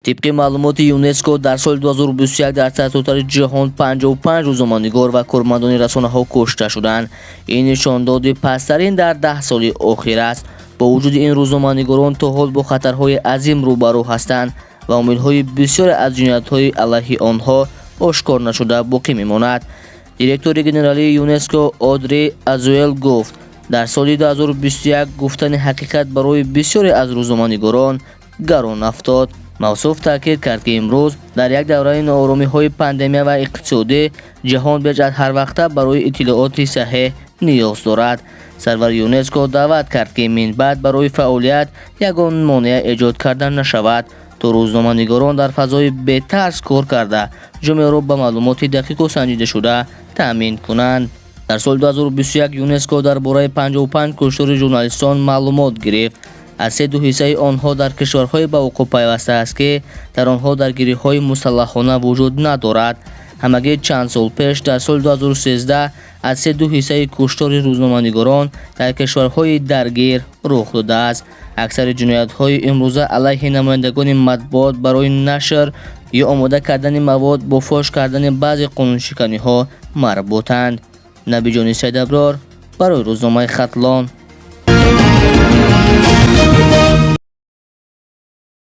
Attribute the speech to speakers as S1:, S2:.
S1: طبق معلومات یونسکو در سال 2021 در سطح جهان 55 روزنامه‌نگار و کارمندان رسانه‌ها کشته شدند. این نشانداد پسترین در 10 سال اخیر است. با وجود این روزنامه‌نگاران تا حال با خطرهای عظیم روبرو هستند و امیدهای بسیار از جنایت‌های علیه آنها آشکار نشده باقی می‌ماند. دیرکتور ژنرالی یونسکو آدری ازوئل گفت در سال 2021 گفتن حقیقت برای بسیاری از روزنامه‌نگاران گران افتاد. موصوف تاکید کرد که امروز در یک دوره ناآرامی‌های پاندمی و اقتصادی جهان بیش از هر وقت برای اطلاعات صحیح نیاز دارد. سرور یونسکو دعوت کرد که من بعد برای فعالیت یگان مانع ایجاد کردن نشود تا روزنامه‌نگاران در فضای بهتر کار کرده جامعه را به معلومات دقیق و سنجیده شده تامین کنند. در سال 2021 یونسکو درباره 55 کشتار ژورنالیستان معلومات گرفت. از 3% آنها در کشورهای به وقوع پیوسته است که در آنها درگیری‌های مسلحانه وجود ندارد. همگی چند سال پیش در سال 2013 از 3% کشتار روزنامه‌نگاران در کشورهای درگیر رخ داده است. اکثر جنایت‌های امروزه علیه نمایندگان مطبوعات برای نشر یا آماده کردن مواد با فاش کردن بعضی قانون‌شکنی‌ها مربوطند. نبی جانی سید ابرار برای روزنامه خطلان.